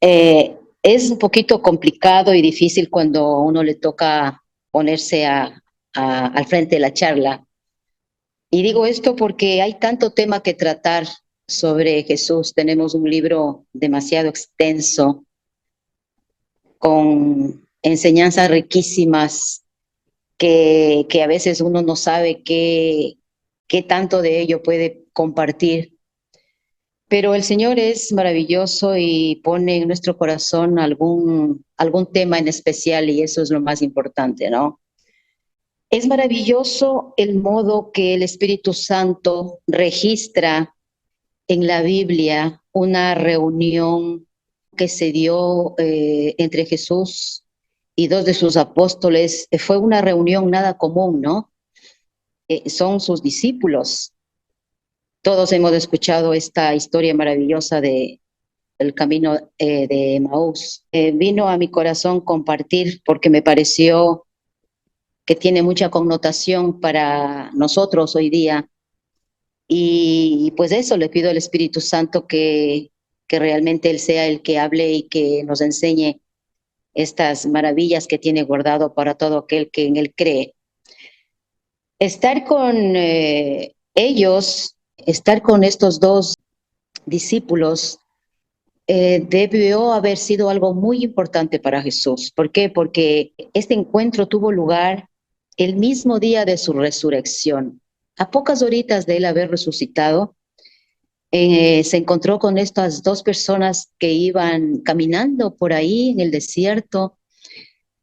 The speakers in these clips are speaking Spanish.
Es un poquito complicado y difícil cuando a uno le toca ponerse al frente de la charla. Y digo esto porque hay tanto tema que tratar sobre Jesús. Tenemos un libro demasiado extenso con enseñanzas riquísimas que a veces uno no sabe qué tanto de ello puede compartir. Pero el Señor es maravilloso y pone en nuestro corazón algún tema en especial y eso es lo más importante, ¿no? Es maravilloso el modo que el Espíritu Santo registra en la Biblia una reunión que se dio entre Jesús y dos de sus apóstoles. Fue una reunión nada común, ¿no? Son sus discípulos. Todos hemos escuchado esta historia maravillosa el camino de Emaús. Vino a mi corazón compartir porque me pareció que tiene mucha connotación para nosotros hoy día. Y pues eso, le pido al Espíritu Santo que realmente Él sea el que hable y que nos enseñe estas maravillas que tiene guardado para todo aquel que en Él cree. Estar con ellos, estar con estos dos discípulos, debió haber sido algo muy importante para Jesús. ¿Por qué? Porque este encuentro tuvo lugar el mismo día de su resurrección. A pocas horitas de él haber resucitado, se encontró con estas dos personas que iban caminando por ahí en el desierto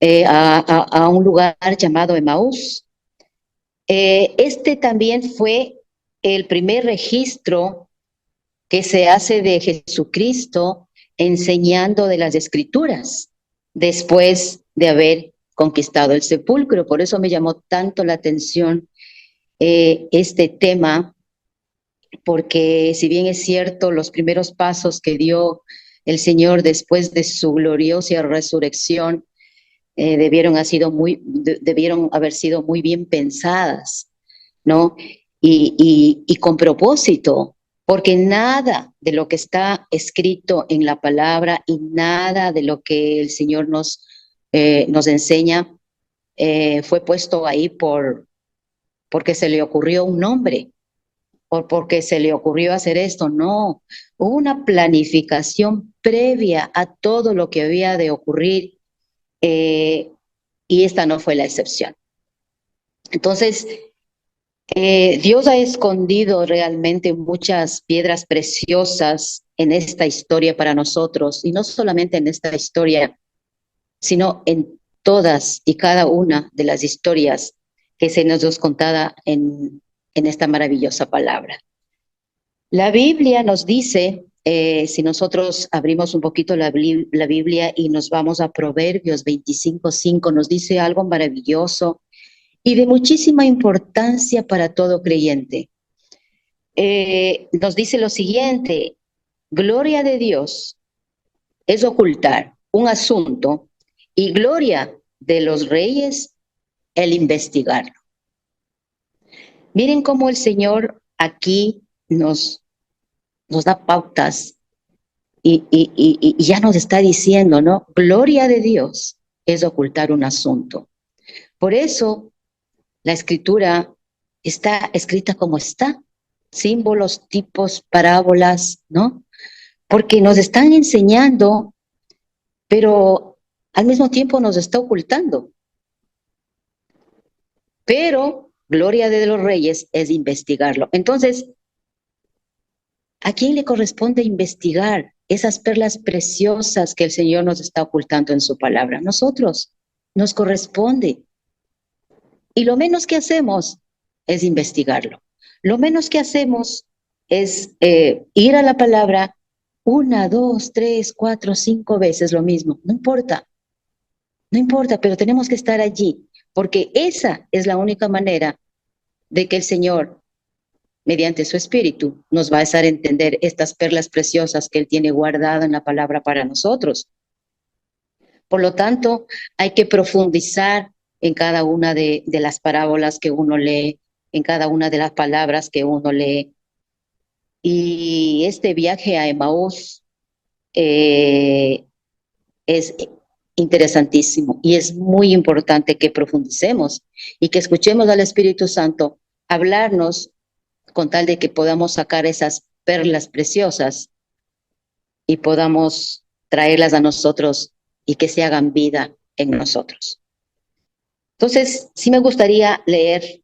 a un lugar llamado Emaús. Este también fue el primer registro que se hace de Jesucristo enseñando de las Escrituras después de haber conquistado el sepulcro. Por eso me llamó tanto la atención este tema, porque si bien es cierto, los primeros pasos que dio el Señor después de su gloriosa resurrección debieron haber sido muy bien pensadas, ¿no? Y con propósito, porque nada de lo que está escrito en la palabra y nada de lo que el Señor nos enseña fue puesto ahí porque se le ocurrió un nombre o porque se le ocurrió hacer esto. No, hubo una planificación previa a todo lo que había de ocurrir eh, y esta no fue la excepción. Entonces, Dios ha escondido realmente muchas piedras preciosas en esta historia para nosotros, y no solamente en esta historia, sino en todas y cada una de las historias que se nos es contada en esta maravillosa palabra. La Biblia nos dice, si nosotros abrimos un poquito la Biblia y nos vamos a Proverbios 25:5, nos dice algo maravilloso y de muchísima importancia para todo creyente. Nos dice lo siguiente: gloria de Dios es ocultar un asunto y gloria de los reyes el investigarlo. Miren cómo el Señor aquí nos da pautas y ya nos está diciendo, ¿no? Gloria de Dios es ocultar un asunto. Por eso la escritura está escrita como está, símbolos, tipos, parábolas, ¿no? Porque nos están enseñando, pero al mismo tiempo nos está ocultando. Pero gloria de los reyes es investigarlo. Entonces, ¿a quién le corresponde investigar esas perlas preciosas que el Señor nos está ocultando en su palabra? Nosotros, nos corresponde. Y lo menos que hacemos es investigarlo. Lo menos que hacemos es ir a la palabra una, dos, tres, cuatro, cinco veces lo mismo. No importa, no importa, pero tenemos que estar allí, porque esa es la única manera de que el Señor, mediante su Espíritu, nos va a hacer entender estas perlas preciosas que Él tiene guardado en la palabra para nosotros. Por lo tanto, hay que profundizar en cada una de las parábolas que uno lee, en cada una de las palabras que uno lee. Y este viaje a Emaús es interesantísimo y es muy importante que profundicemos y que escuchemos al Espíritu Santo hablarnos con tal de que podamos sacar esas perlas preciosas y podamos traerlas a nosotros y que se hagan vida en nosotros. Entonces, sí me gustaría leer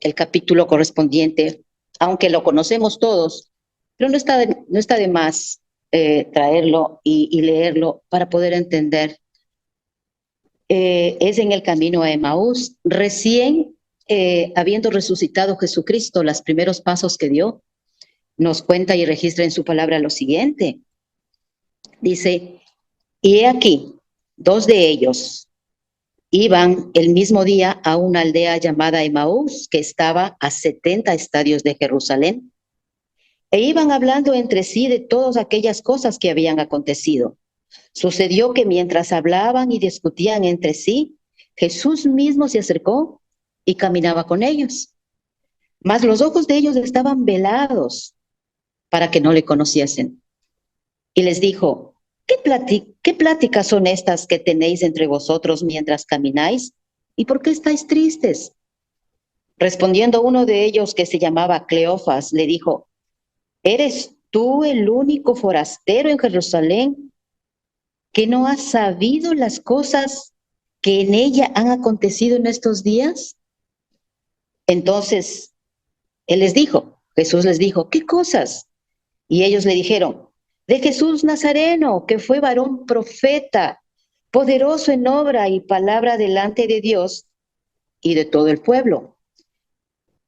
el capítulo correspondiente, aunque lo conocemos todos, pero no está de más traerlo y leerlo para poder entender. Es en el camino a Emaús, recién habiendo resucitado Jesucristo, los primeros pasos que dio, nos cuenta y registra en su palabra lo siguiente. Dice, y he aquí, dos de ellos iban el mismo día a una aldea llamada Emaús, que estaba a 70 estadios de Jerusalén, e iban hablando entre sí de todas aquellas cosas que habían acontecido. Sucedió que mientras hablaban y discutían entre sí, Jesús mismo se acercó y caminaba con ellos. Mas los ojos de ellos estaban velados para que no le conociesen. Y les dijo, ¿qué pláticas son estas que tenéis entre vosotros mientras camináis? ¿Y por qué estáis tristes? Respondiendo uno de ellos, que se llamaba Cleofas, le dijo, ¿eres tú el único forastero en Jerusalén que no has sabido las cosas que en ella han acontecido en estos días? Entonces Jesús les dijo, ¿qué cosas? Y ellos le dijeron, de Jesús Nazareno, que fue varón profeta, poderoso en obra y palabra delante de Dios y de todo el pueblo.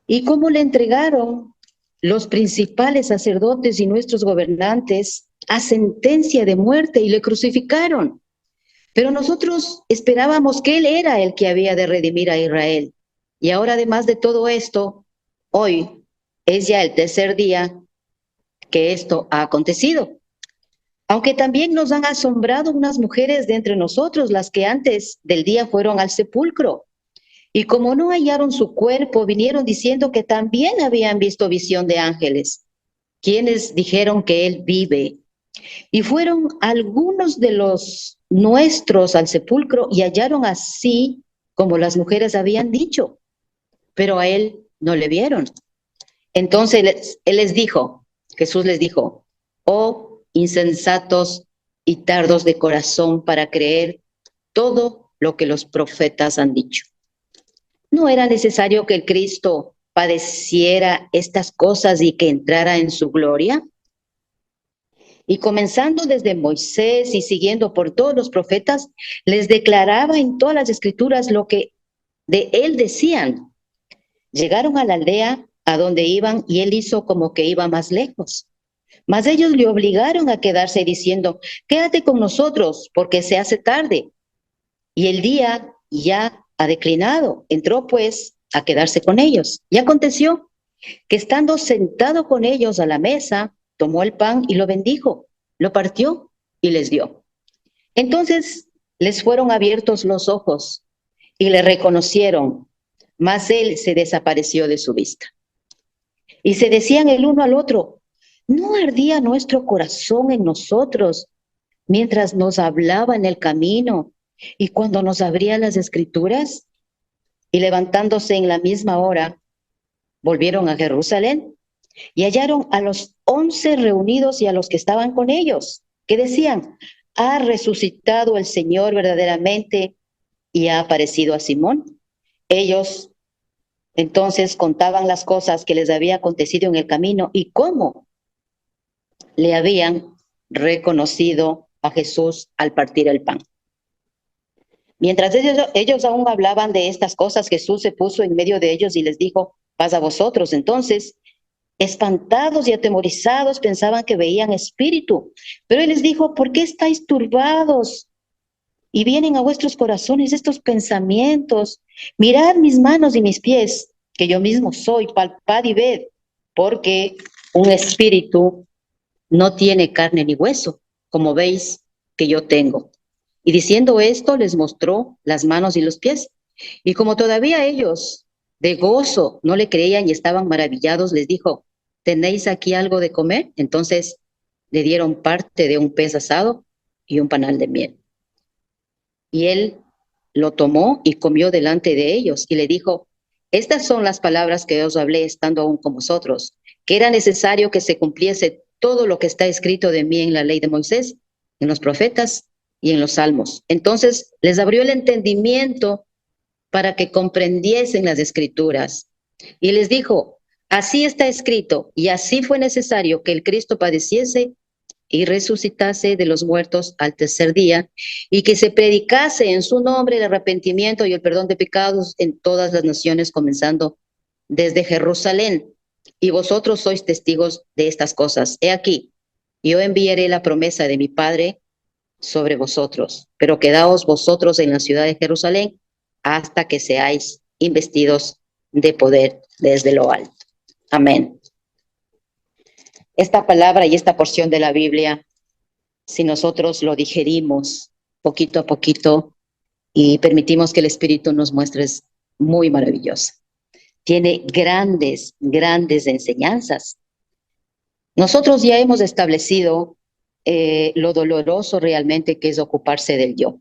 Y cómo le entregaron los principales sacerdotes y nuestros gobernantes a sentencia de muerte y le crucificaron. Pero nosotros esperábamos que Él era el que había de redimir a Israel. Y ahora, además de todo esto, hoy es ya el tercer día que esto ha acontecido. Aunque también nos han asombrado unas mujeres de entre nosotros, las que antes del día fueron al sepulcro. Y como no hallaron su cuerpo, vinieron diciendo que también habían visto visión de ángeles, quienes dijeron que Él vive. Y fueron algunos de los nuestros al sepulcro y hallaron así como las mujeres habían dicho, pero a Él no le vieron. Entonces Jesús les dijo, oh insensatos y tardos de corazón para creer todo lo que los profetas han dicho. ¿No era necesario que el Cristo padeciera estas cosas y que entrara en su gloria? Y comenzando desde Moisés y siguiendo por todos los profetas, les declaraba en todas las escrituras lo que de él decían. Llegaron a la aldea a donde iban y él hizo como que iba más lejos. Mas ellos le obligaron a quedarse diciendo, quédate con nosotros porque se hace tarde. Y el día ya ha declinado. Entró pues a quedarse con ellos. Y aconteció que estando sentado con ellos a la mesa, tomó el pan y lo bendijo, lo partió y les dio. Entonces les fueron abiertos los ojos y le reconocieron, mas él se desapareció de su vista. Y se decían el uno al otro, ¿no ardía nuestro corazón en nosotros mientras nos hablaba en el camino y cuando nos abría las escrituras? Y levantándose en la misma hora, volvieron a Jerusalén y hallaron a los 11 reunidos y a los que estaban con ellos, que decían, ha resucitado el Señor verdaderamente y ha aparecido a Simón. Ellos entonces contaban las cosas que les había acontecido en el camino y cómo le habían reconocido a Jesús al partir el pan. Mientras ellos aún hablaban de estas cosas, Jesús se puso en medio de ellos y les dijo, paz a vosotros. Entonces, espantados y atemorizados, pensaban que veían espíritu. Pero él les dijo, ¿por qué estáis turbados? Y vienen a vuestros corazones estos pensamientos. Mirad mis manos y mis pies, que yo mismo soy, palpad y ved, porque un espíritu no tiene carne ni hueso, como veis que yo tengo. Y diciendo esto, les mostró las manos y los pies. Y como todavía ellos de gozo no le creían y estaban maravillados, les dijo, ¿tenéis aquí algo de comer? Entonces le dieron parte de un pez asado y un panal de miel. Y él lo tomó y comió delante de ellos y le dijo, estas son las palabras que os hablé estando aún con vosotros, que era necesario que se cumpliese todo lo que está escrito de mí en la ley de Moisés, en los profetas y en los salmos. Entonces les abrió el entendimiento para que comprendiesen las escrituras. Y les dijo, así está escrito, y así fue necesario que el Cristo padeciese y resucitase de los muertos al tercer día, y que se predicase en su nombre el arrepentimiento y el perdón de pecados en todas las naciones, comenzando desde Jerusalén. Y vosotros sois testigos de estas cosas. He aquí, yo enviaré la promesa de mi Padre sobre vosotros, pero quedaos vosotros en la ciudad de Jerusalén hasta que seáis investidos de poder desde lo alto. Amén. Esta palabra y esta porción de la Biblia, si nosotros lo digerimos poquito a poquito y permitimos que el Espíritu nos muestre, es muy maravillosa. Tiene grandes, grandes enseñanzas. Nosotros ya hemos establecido lo doloroso realmente que es ocuparse del yo,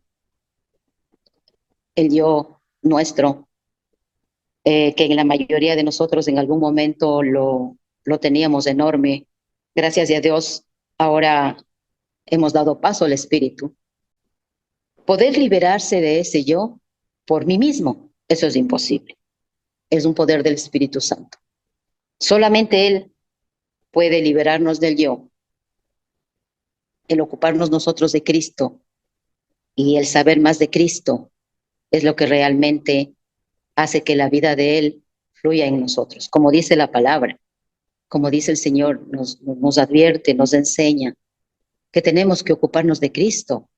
el yo nuestro, que en la mayoría de nosotros en algún momento lo teníamos enorme. Gracias a Dios, ahora hemos dado paso al Espíritu. Poder liberarse de ese yo por mí mismo, eso es imposible. Es un poder del Espíritu Santo. Solamente Él puede liberarnos del yo, el ocuparnos nosotros de Cristo y el saber más de Cristo es lo que realmente hace que la vida de Él fluya en nosotros. Como dice la palabra, como dice el Señor, nos advierte, nos enseña que tenemos que ocuparnos de Cristo,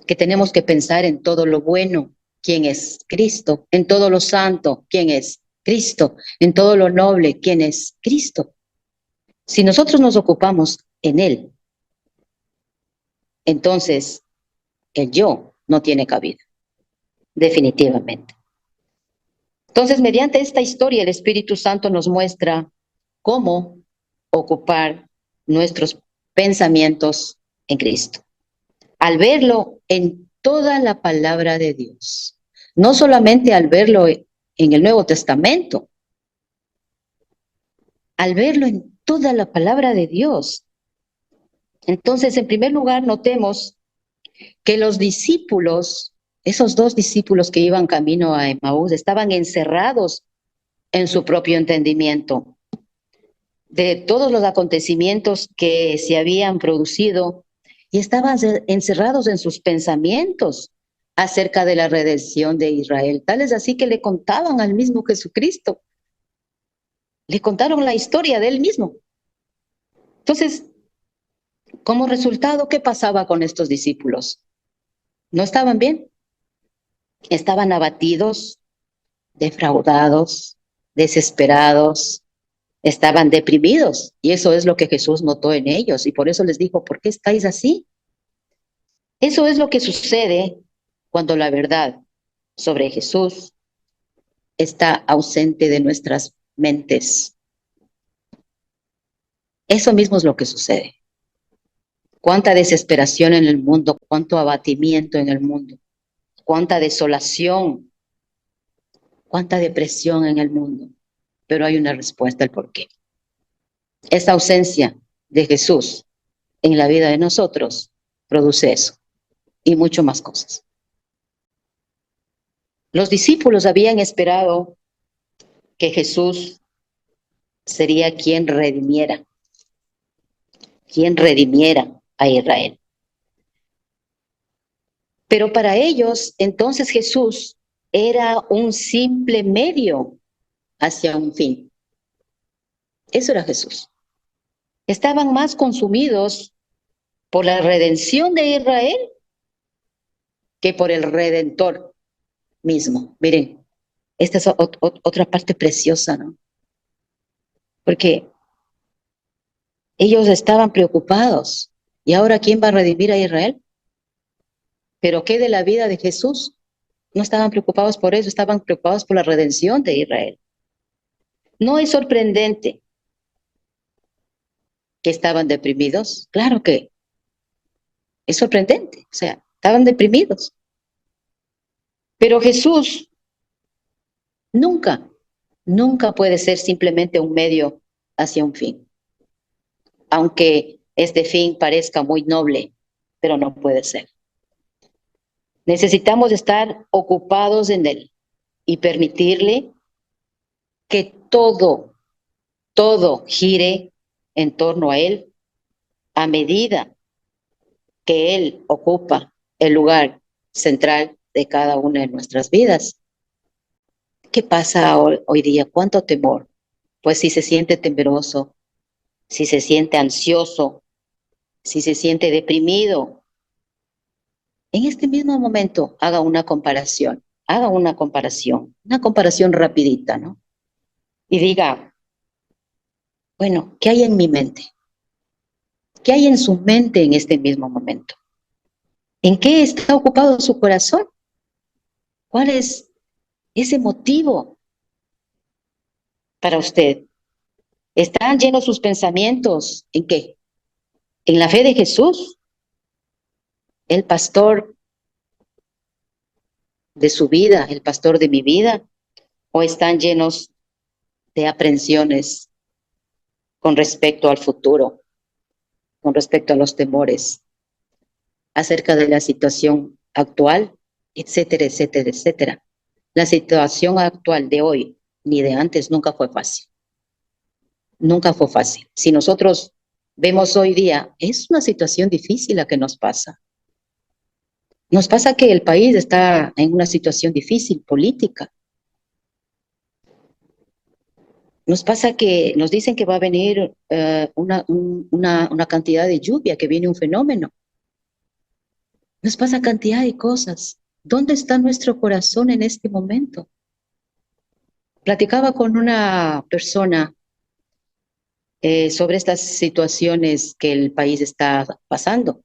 que tenemos que pensar en todo lo bueno, quién es Cristo, en todo lo santo, quién es Cristo, en todo lo noble, quién es Cristo. Si nosotros nos ocupamos en Él, entonces el yo no tiene cabida, definitivamente. Entonces, mediante esta historia, el Espíritu Santo nos muestra cómo ocupar nuestros pensamientos en Cristo. Al verlo en toda la palabra de Dios, no solamente al verlo en el Nuevo Testamento, al verlo en toda la palabra de Dios. Entonces, en primer lugar, notemos que los discípulos, esos dos discípulos que iban camino a Emaús, estaban encerrados en su propio entendimiento de todos los acontecimientos que se habían producido y estaban encerrados en sus pensamientos acerca de la redención de Israel. Tal es así que le contaban al mismo Jesucristo, le contaron la historia de él mismo. Entonces, como resultado, ¿qué pasaba con estos discípulos? ¿No estaban bien? Estaban abatidos, defraudados, desesperados, estaban deprimidos. Y eso es lo que Jesús notó en ellos. Y por eso les dijo, ¿por qué estáis así? Eso es lo que sucede cuando la verdad sobre Jesús está ausente de nuestras mentes. Eso mismo es lo que sucede. Cuánta desesperación en el mundo, cuánto abatimiento en el mundo, cuánta desolación, cuánta depresión en el mundo. Pero hay una respuesta al por qué. Esta ausencia de Jesús en la vida de nosotros produce eso y mucho más cosas. Los discípulos habían esperado que Jesús sería quien redimiera a Israel. Pero para ellos, entonces Jesús era un simple medio hacia un fin. Eso era Jesús. Estaban más consumidos por la redención de Israel que por el Redentor mismo. Miren, esta es otra parte preciosa, ¿no? Porque ellos estaban preocupados. ¿Y ahora quién va a redimir a Israel? ¿Pero qué de la vida de Jesús? No estaban preocupados por eso, estaban preocupados por la redención de Israel. No es sorprendente que estaban deprimidos. Claro que es sorprendente, o sea, estaban deprimidos. Pero Jesús nunca, nunca puede ser simplemente un medio hacia un fin, aunque este fin parezca muy noble, pero no puede ser. Necesitamos estar ocupados en Él y permitirle que todo gire en torno a Él a medida que Él ocupa el lugar central de cada una de nuestras vidas. ¿Qué pasa hoy día? ¿Cuánto temor? Pues si se siente temeroso, si se siente ansioso, si se siente deprimido, en este mismo momento haga una comparación rapidita, ¿no? Y diga, bueno, ¿qué hay en mi mente? ¿Qué hay en su mente en este mismo momento? ¿En qué está ocupado su corazón? ¿Cuál es ese motivo para usted? ¿Están llenos sus pensamientos en qué? ¿En la fe de Jesús, el pastor de su vida, el pastor de mi vida? ¿O están llenos de aprensiones con respecto al futuro, con respecto a los temores acerca de la situación actual, etcétera, etcétera, etcétera? La situación actual de hoy ni de antes nunca fue fácil. Nunca fue fácil. Si nosotros vemos hoy día, es una situación difícil la que nos pasa. Nos pasa que el país está en una situación difícil política. Nos pasa que nos dicen que va a venir una cantidad de lluvia, que viene un fenómeno. Nos pasa cantidad de cosas. ¿Dónde está nuestro corazón en este momento? Platicaba con una persona sobre estas situaciones que el país está pasando.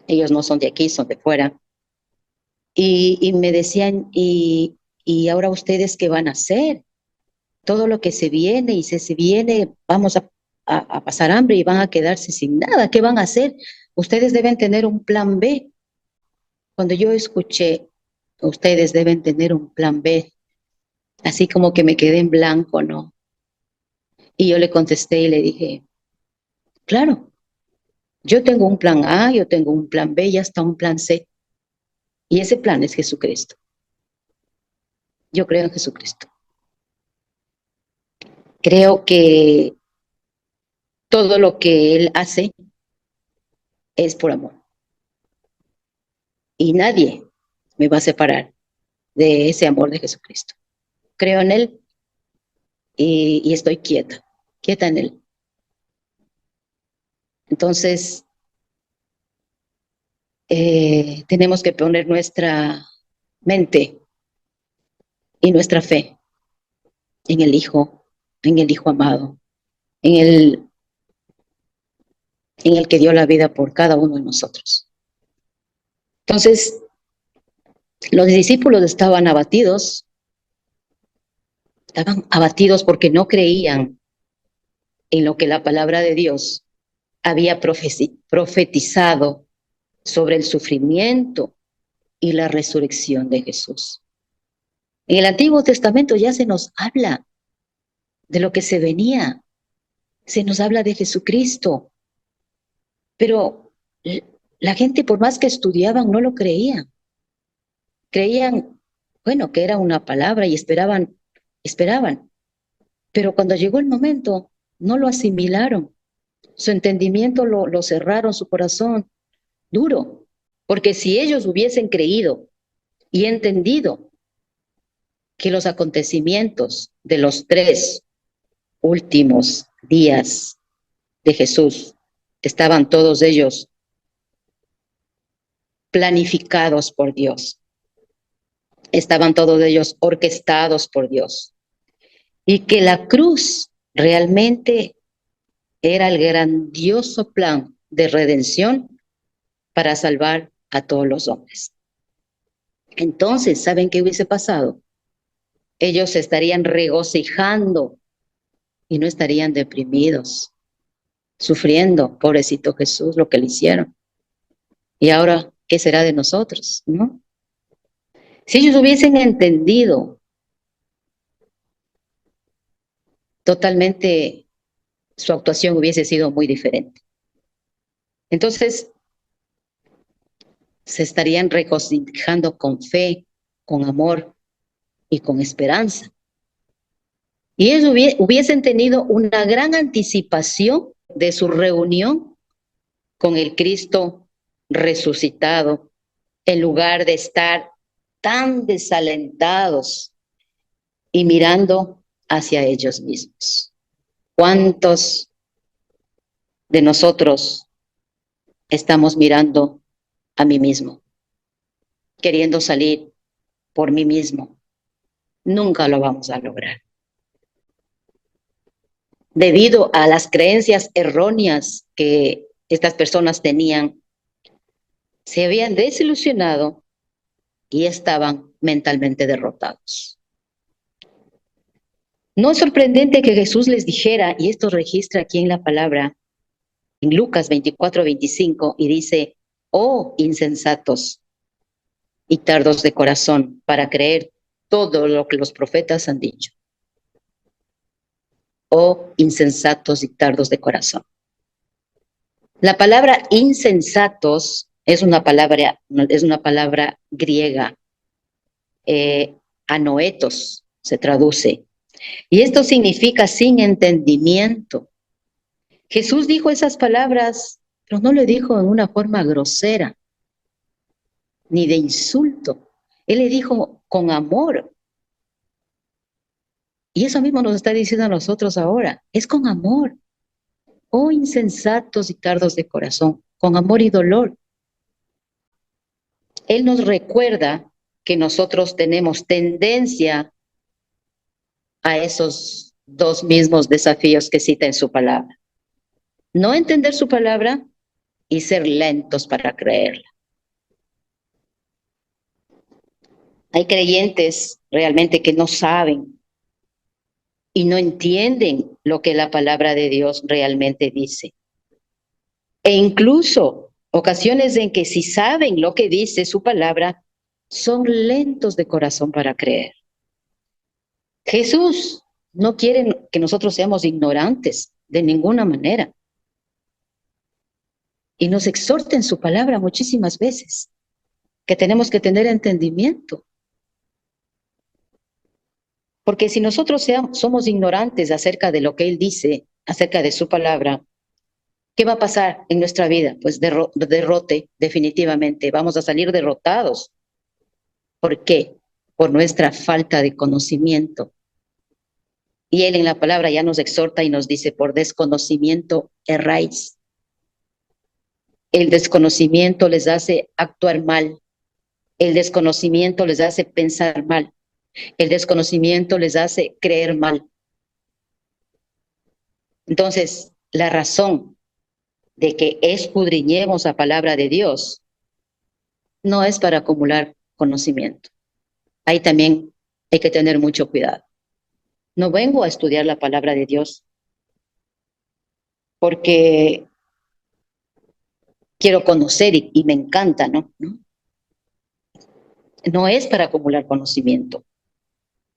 Ellos no son de aquí, son de fuera. Y me decían, ¿y ahora ustedes qué van a hacer? Todo lo que se viene y se viene, vamos a pasar hambre y van a quedarse sin nada. ¿Qué van a hacer? Ustedes deben tener un plan B. Cuando yo escuché, ustedes deben tener un plan B, así como que me quedé en blanco, ¿no? Y yo le contesté y le dije, claro, yo tengo un plan A, yo tengo un plan B y hasta un plan C. Y ese plan es Jesucristo. Yo creo en Jesucristo. Creo que todo lo que Él hace es por amor. Y nadie me va a separar de ese amor de Jesucristo. Creo en Él y estoy quieta en Él. Entonces, tenemos que poner nuestra mente y nuestra fe en el Hijo amado, en en el que dio la vida por cada uno de nosotros. Entonces, los discípulos estaban abatidos porque no creían en lo que la palabra de Dios había profetizado sobre el sufrimiento y la resurrección de Jesús. En el Antiguo Testamento ya se nos habla de lo que se venía, se nos habla de Jesucristo, pero la gente, por más que estudiaban, no lo creían. Creían, bueno, que era una palabra y esperaban, pero cuando llegó el momento, no lo asimilaron. Su entendimiento lo cerraron, su corazón duro, porque si ellos hubiesen creído y entendido que los acontecimientos de los 3 últimos días de Jesús estaban todos ellos planificados por Dios, estaban todos ellos orquestados por Dios, y que la cruz realmente era el grandioso plan de redención para salvar a todos los hombres. Entonces, ¿saben qué hubiese pasado? Ellos se estarían regocijando y no estarían deprimidos, sufriendo, pobrecito Jesús, lo que le hicieron. Y ahora, ¿qué será de nosotros? ¿No? Si ellos hubiesen entendido totalmente, su actuación hubiese sido muy diferente. Entonces, se estarían regocijando con fe, con amor y con esperanza. Y ellos hubiesen tenido una gran anticipación de su reunión con el Cristo resucitado, en lugar de estar tan desalentados y mirando hacia ellos mismos. ¿Cuántos de nosotros estamos mirando a mí mismo, queriendo salir por mí mismo? Nunca lo vamos a lograr. Debido a las creencias erróneas que estas personas tenían, se habían desilusionado y estaban mentalmente derrotados. No es sorprendente que Jesús les dijera, y esto registra aquí en la palabra, en Lucas 24:25, y dice: oh insensatos y tardos de corazón para creer todo lo que los profetas han dicho. Oh insensatos y tardos de corazón. La palabra insensatos es una palabra griega, anoetos se traduce, y esto significa sin entendimiento. Jesús dijo esas palabras, pero no le dijo en una forma grosera, ni de insulto. Él le dijo con amor. Y eso mismo nos está diciendo a nosotros ahora, es con amor. Oh insensatos y tardos de corazón, con amor y dolor. Él nos recuerda que nosotros tenemos tendencia a esos dos mismos desafíos que cita en su palabra. No entender su palabra y ser lentos para creerla. Hay creyentes realmente que no saben y no entienden lo que la palabra de Dios realmente dice. E incluso ocasiones en que si saben lo que dice su palabra, son lentos de corazón para creer. Jesús no quiere que nosotros seamos ignorantes de ninguna manera. Y nos exhorta en su palabra muchísimas veces que tenemos que tener entendimiento. Porque si nosotros somos ignorantes acerca de lo que Él dice, acerca de su palabra, ¿qué va a pasar en nuestra vida? Pues derrote, definitivamente. Vamos a salir derrotados. ¿Por qué? Por nuestra falta de conocimiento. Y Él en la palabra ya nos exhorta y nos dice: por desconocimiento erráis. El desconocimiento les hace actuar mal. El desconocimiento les hace pensar mal. El desconocimiento les hace creer mal. Entonces, la razón de que escudriñemos la palabra de Dios no es para acumular conocimiento. Ahí también hay que tener mucho cuidado. No vengo a estudiar la palabra de Dios porque quiero conocer y me encanta, ¿no? No es para acumular conocimiento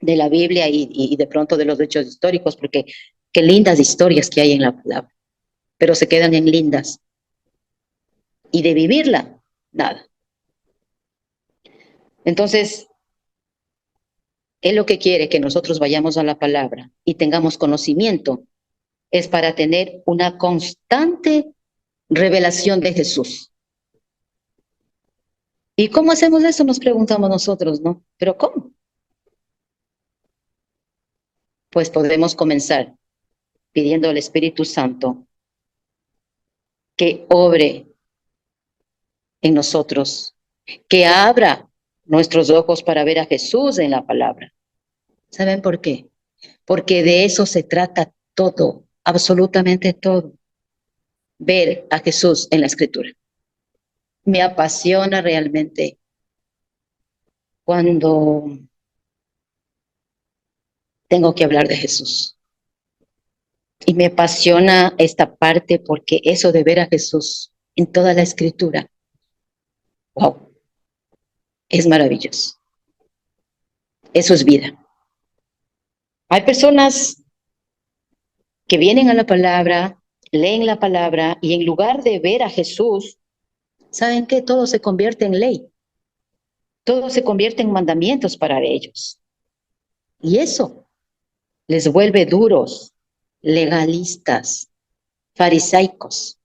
de la Biblia y de pronto de los hechos históricos, porque qué lindas historias que hay en la palabra, pero se quedan en lindas. Y de vivirla, nada. Entonces, Él lo que quiere que nosotros vayamos a la palabra y tengamos conocimiento es para tener una constante revelación de Jesús. ¿Y cómo hacemos eso? Nos preguntamos nosotros, ¿no? ¿Pero cómo? Pues podemos comenzar pidiendo al Espíritu Santo que obre en nosotros, que abra nuestros ojos para ver a Jesús en la palabra. ¿Saben por qué? Porque de eso se trata todo, absolutamente todo. Ver a Jesús en la Escritura. Me apasiona realmente cuando tengo que hablar de Jesús. Y me apasiona esta parte porque eso de ver a Jesús en toda la Escritura, wow, es maravilloso. Eso es vida. Hay personas que vienen a la palabra, leen la palabra y en lugar de ver a Jesús, ¿saben qué? Todo se convierte en ley. Todo se convierte en mandamientos para ellos. Y eso les vuelve duros, legalistas, farisaicos.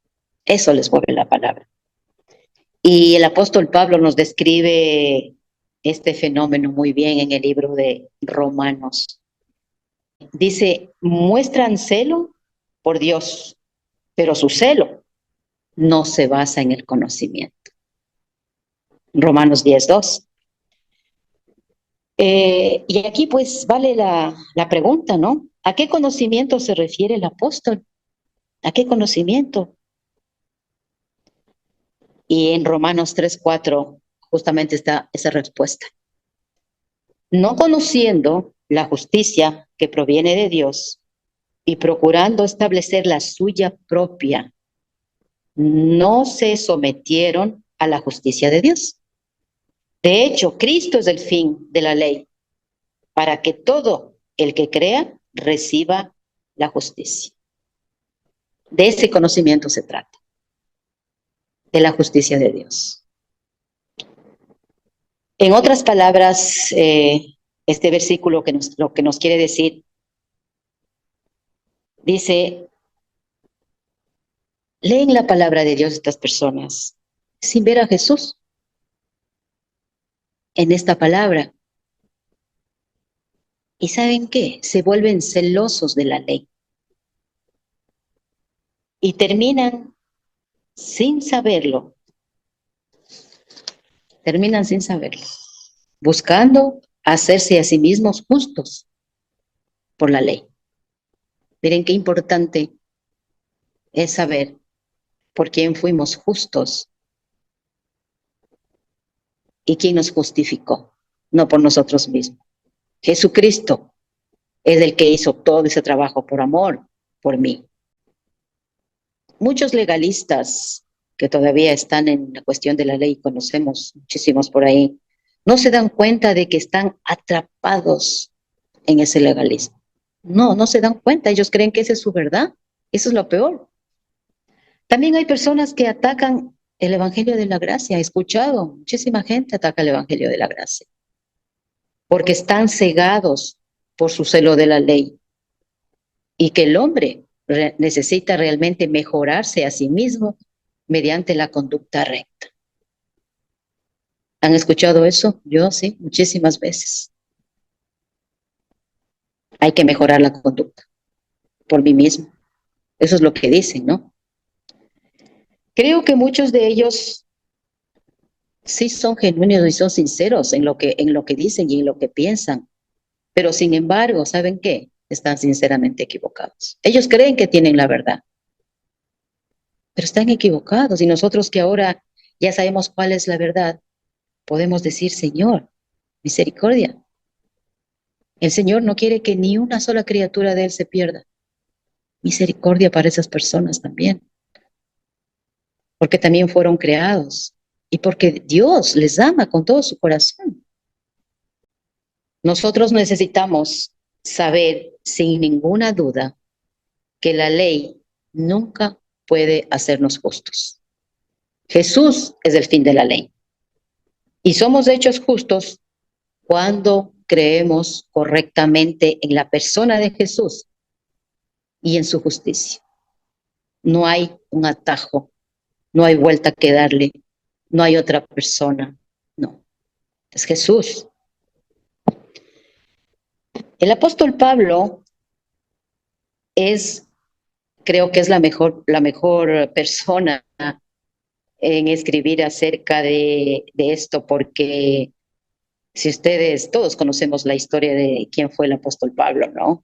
Eso les vuelve la palabra. Y el apóstol Pablo nos describe este fenómeno muy bien en el libro de Romanos. Dice, muestran celo por Dios, pero su celo no se basa en el conocimiento. Romanos 10:2. Y aquí pues vale la pregunta, ¿no? ¿A qué conocimiento se refiere el apóstol? ¿A qué conocimiento? Y en Romanos 3:4 justamente está esa respuesta. No conociendo la justicia que proviene de Dios y procurando establecer la suya propia, no se sometieron a la justicia de Dios. De hecho, Cristo es el fin de la ley para que todo el que crea reciba la justicia. De ese conocimiento se trata, de la justicia de Dios. En otras palabras, este versículo lo que nos quiere decir, dice, leen la palabra de Dios estas personas sin ver a Jesús en esta palabra. ¿Y saben qué? Se vuelven celosos de la ley y terminan sin saberlo, buscando hacerse a sí mismos justos por la ley. Miren qué importante es saber por quién fuimos justos y quién nos justificó, no por nosotros mismos. Jesucristo es el que hizo todo ese trabajo por amor, por mí. Muchos legalistas que todavía están en la cuestión de la ley, conocemos muchísimos por ahí, no se dan cuenta de que están atrapados en ese legalismo. No se dan cuenta, ellos creen que esa es su verdad. Eso es lo peor. También hay personas que atacan el Evangelio de la Gracia. He escuchado, muchísima gente ataca el Evangelio de la Gracia, porque están cegados por su celo de la ley y que el hombre necesita realmente mejorarse a sí mismo mediante la conducta recta. ¿Han escuchado eso? Yo sí, muchísimas veces. Hay que mejorar la conducta por mí mismo. Eso es lo que dicen, ¿no? Creo que muchos de ellos sí son genuinos y son sinceros en lo que dicen y en lo que piensan, pero sin embargo, ¿saben qué? Están sinceramente equivocados. Ellos creen que tienen la verdad, pero están equivocados y nosotros que ahora ya sabemos cuál es la verdad, podemos decir, Señor, misericordia. El Señor no quiere que ni una sola criatura de Él se pierda. Misericordia para esas personas también, porque también fueron creados y porque Dios les ama con todo su corazón. Nosotros necesitamos saber sin ninguna duda que la ley nunca puede hacernos justos. Jesús es el fin de la ley y somos hechos justos cuando creemos correctamente en la persona de Jesús y en su justicia. No hay un atajo, no hay vuelta que darle, no hay otra persona, no, es Jesús. El apóstol Pablo creo que es la mejor persona en escribir acerca de esto, porque si ustedes, todos conocemos la historia de quién fue el apóstol Pablo, ¿no?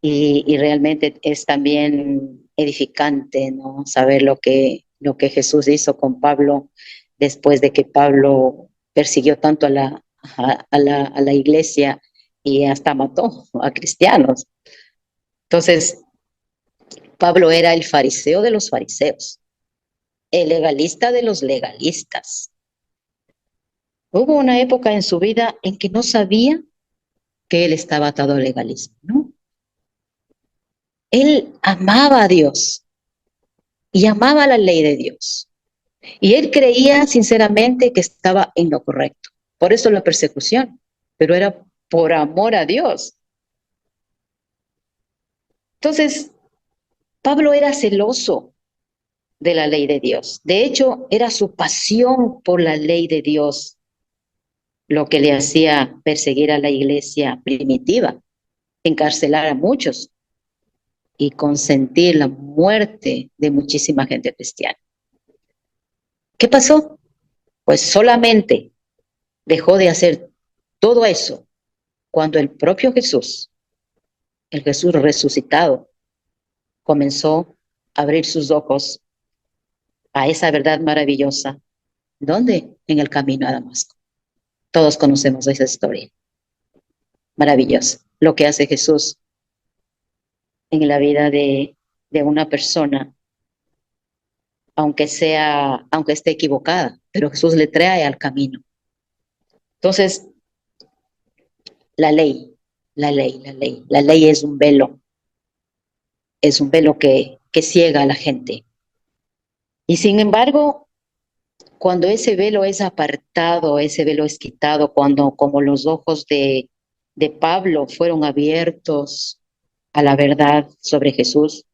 Y realmente es también edificante, ¿no? Saber lo que Jesús hizo con Pablo después de que Pablo persiguió tanto a la iglesia y hasta mató a cristianos. Entonces, Pablo era el fariseo de los fariseos, el legalista de los legalistas. Hubo una época en su vida en que no sabía que él estaba atado al legalismo, ¿no? Él amaba a Dios y amaba la ley de Dios. Y él creía sinceramente que estaba en lo correcto. Por eso la persecución, pero era por amor a Dios. Entonces, Pablo era celoso de la ley de Dios. De hecho, era su pasión por la ley de Dios lo que le hacía perseguir a la iglesia primitiva, encarcelar a muchos y consentir la muerte de muchísima gente cristiana. ¿Qué pasó? Pues solamente dejó de hacer todo eso cuando el propio Jesús, el Jesús resucitado, comenzó a abrir sus ojos a esa verdad maravillosa. ¿Dónde? En el camino a Damasco. Todos conocemos esa historia. Maravillosa. Lo que hace Jesús en la vida de una persona, aunque esté equivocada, pero Jesús le trae al camino. Entonces, la ley, la ley es un velo que ciega a la gente. Y sin embargo, cuando ese velo es apartado, ese velo es quitado, cuando como los ojos de Pablo fueron abiertos a la verdad sobre Jesús,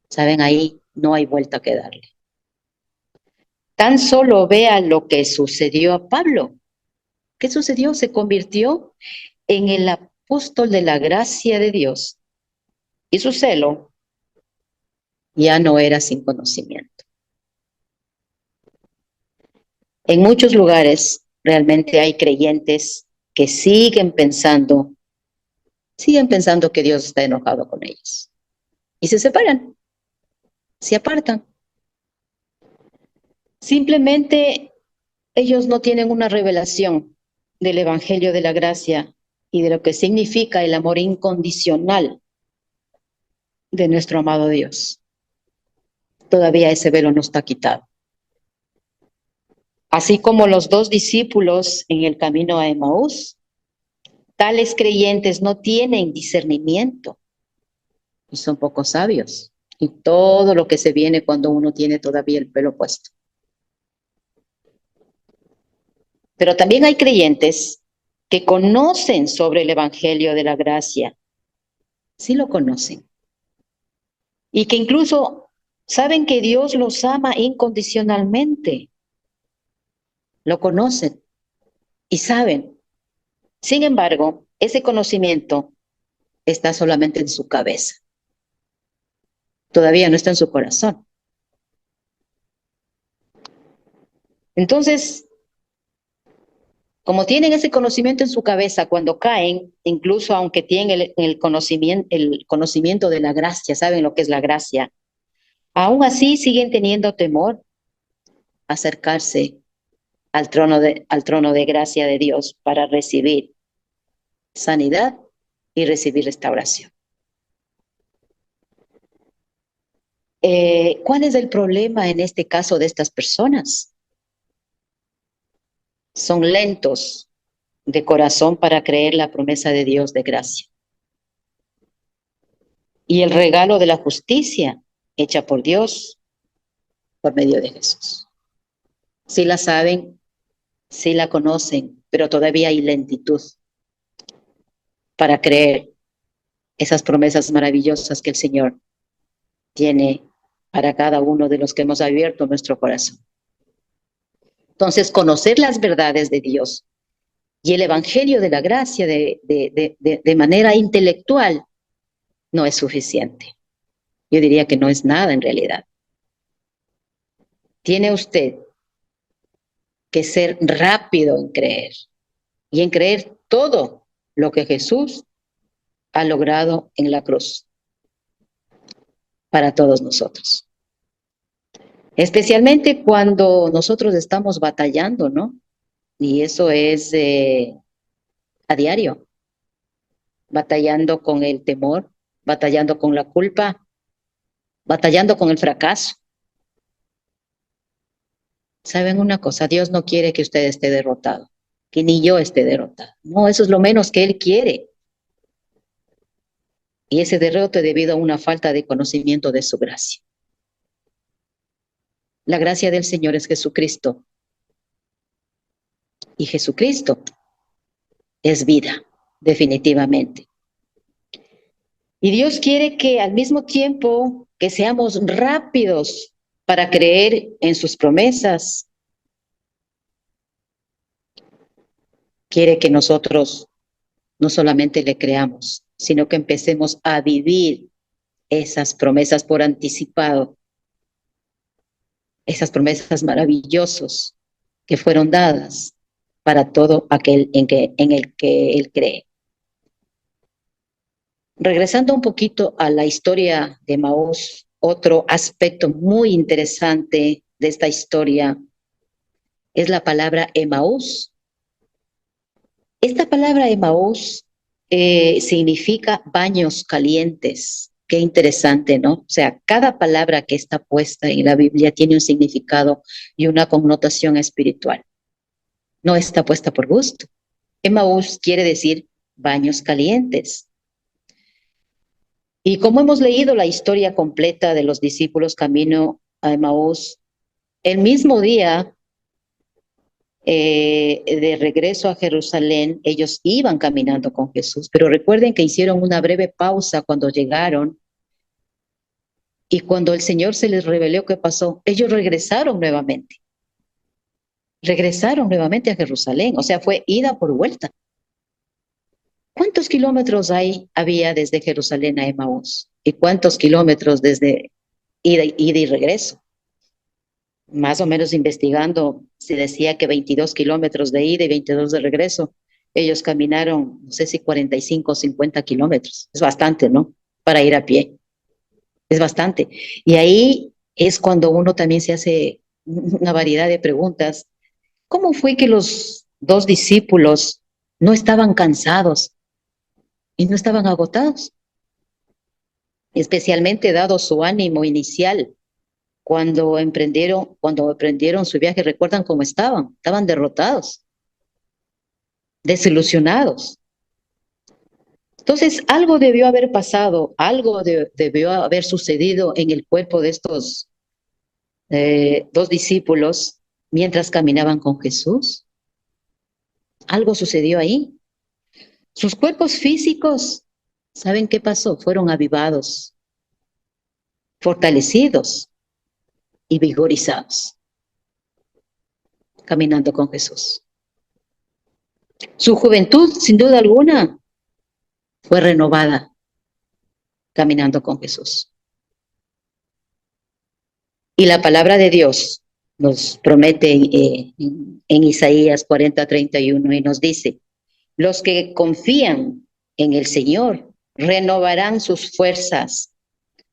saben, ahí no hay vuelta que darle. Tan solo vea lo que sucedió a Pablo. ¿Qué sucedió? Se convirtió en el apóstol de la gracia de Dios y su celo ya no era sin conocimiento. En muchos lugares realmente hay creyentes que siguen pensando que Dios está enojado con ellos y se separan, se apartan. Simplemente ellos no tienen una revelación del Evangelio de la gracia y de lo que significa el amor incondicional de nuestro amado Dios. Todavía ese velo no está quitado. Así como los dos discípulos en el camino a Emaús, tales creyentes no tienen discernimiento y son poco sabios. Y todo lo que se viene cuando uno tiene todavía el pelo puesto. Pero también hay creyentes que conocen sobre el Evangelio de la gracia, sí lo conocen, y que incluso saben que Dios los ama incondicionalmente, lo conocen y saben. Sin embargo, ese conocimiento está solamente en su cabeza, todavía no está en su corazón. Entonces, como tienen ese conocimiento en su cabeza, cuando caen, incluso aunque tienen el conocimiento de la gracia, saben lo que es la gracia, aún así siguen teniendo temor a acercarse al trono de gracia de Dios para recibir sanidad y recibir restauración. ¿Cuál es el problema en este caso de estas personas? Son lentos de corazón para creer la promesa de Dios de gracia y el regalo de la justicia hecha por Dios por medio de Jesús. Sí la saben, sí la conocen, pero todavía hay lentitud para creer esas promesas maravillosas que el Señor tiene para cada uno de los que hemos abierto nuestro corazón. Entonces, conocer las verdades de Dios y el Evangelio de la gracia de manera intelectual no es suficiente. Yo diría que no es nada en realidad. Tiene usted que ser rápido en creer y en creer todo lo que Jesús ha logrado en la cruz para todos nosotros. Especialmente cuando nosotros estamos batallando, ¿no? Y eso es a diario, batallando con el temor, batallando con la culpa, batallando con el fracaso. ¿Saben una cosa? Dios no quiere que usted esté derrotado, que ni yo esté derrotado. No, eso es lo menos que Él quiere. Y ese derrote debido a una falta de conocimiento de su gracia. La gracia del Señor es Jesucristo. Y Jesucristo es vida, definitivamente. Y Dios quiere que al mismo tiempo que seamos rápidos para creer en sus promesas, quiere que nosotros no solamente le creamos, sino que empecemos a vivir esas promesas por anticipado, esas promesas maravillosas que fueron dadas para todo aquel en el que Él cree. Regresando un poquito a la historia de Maús, otro aspecto muy interesante de esta historia es la palabra Emaús. Esta palabra Emaús significa baños calientes. Qué interesante, ¿no? O sea, cada palabra que está puesta en la Biblia tiene un significado y una connotación espiritual. No está puesta por gusto. Emaús quiere decir baños calientes. Y como hemos leído la historia completa de los discípulos camino a Emaús, el mismo día de regreso a Jerusalén, ellos iban caminando con Jesús, pero recuerden que hicieron una breve pausa cuando llegaron y cuando el Señor se les reveló qué pasó, ellos regresaron nuevamente a Jerusalén, o sea, fue ida por vuelta. ¿Cuántos kilómetros había desde Jerusalén a Emaús? ¿Y cuántos kilómetros desde ida y regreso? Más o menos investigando, se decía que 22 kilómetros de ida y 22 de regreso. Ellos caminaron, no sé si 45 o 50 kilómetros. Es bastante, ¿no? Para ir a pie. Es bastante. Y ahí es cuando uno también se hace una variedad de preguntas. ¿Cómo fue que los dos discípulos no estaban cansados y no estaban agotados? Especialmente dado su ánimo inicial cuando emprendieron su viaje, recuerdan cómo estaban derrotados, desilusionados. Entonces, algo debió haber pasado, debió haber sucedido en el cuerpo de estos dos discípulos mientras caminaban con Jesús. Algo sucedió ahí. Sus cuerpos físicos, ¿saben qué pasó? Fueron avivados, fortalecidos y vigorizados, caminando con Jesús. Su juventud, sin duda alguna, fue renovada caminando con Jesús. Y la palabra de Dios nos promete en Isaías 40:31 y nos dice, los que confían en el Señor renovarán sus fuerzas,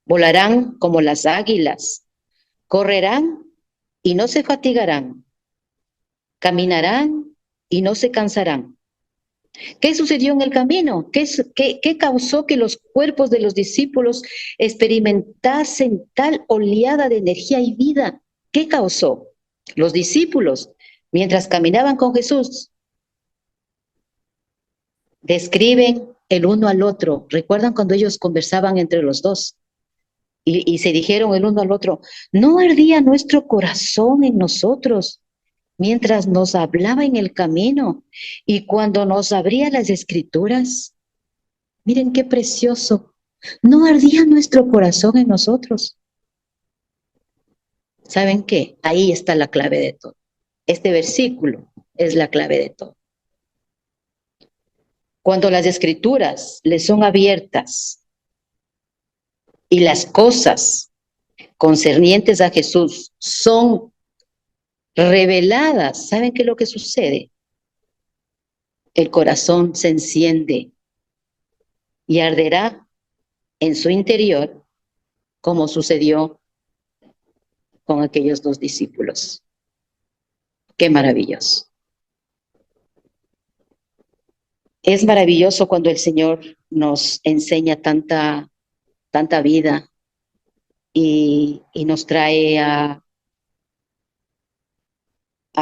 volarán como las águilas, correrán y no se fatigarán, caminarán y no se cansarán. ¿Qué sucedió en el camino? ¿Qué causó que los cuerpos de los discípulos experimentasen tal oleada de energía y vida? ¿Qué causó? Los discípulos, mientras caminaban con Jesús, describen el uno al otro. ¿Recuerdan cuando ellos conversaban entre los dos? Y se dijeron el uno al otro, ¿no ardía nuestro corazón en nosotros mientras nos hablaba en el camino y cuando nos abría las escrituras? Miren qué precioso. ¿No ardía nuestro corazón en nosotros? ¿Saben qué? Ahí está la clave de todo. Este versículo es la clave de todo. Cuando las escrituras les son abiertas y las cosas concernientes a Jesús son reveladas, ¿saben qué es lo que sucede? El corazón se enciende y arderá en su interior como sucedió con aquellos dos discípulos. Qué maravilloso. Es maravilloso cuando el Señor nos enseña tanta vida y nos trae a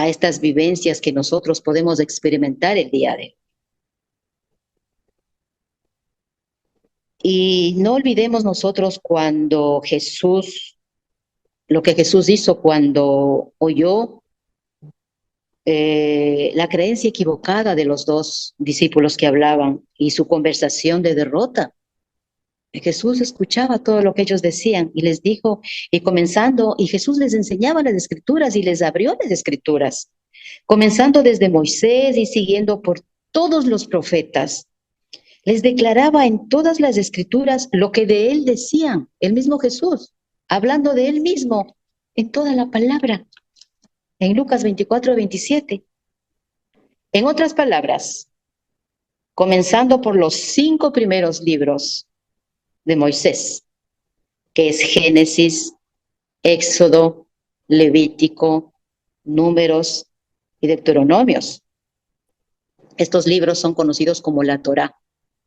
estas vivencias que nosotros podemos experimentar el día de hoy. Y no olvidemos nosotros cuando Jesús, lo que Jesús hizo cuando oyó la creencia equivocada de los dos discípulos que hablaban y su conversación de derrota. Jesús escuchaba todo lo que ellos decían y les dijo, y Jesús les enseñaba las escrituras y les abrió las escrituras, comenzando desde Moisés y siguiendo por todos los profetas. Les declaraba en todas las escrituras lo que de él decían, el mismo Jesús, hablando de él mismo en toda la palabra, en Lucas 24-27. En otras palabras, comenzando por los 5 primeros libros de Moisés, que es Génesis, Éxodo, Levítico, Números y Deuteronomios. Estos libros son conocidos como la Torá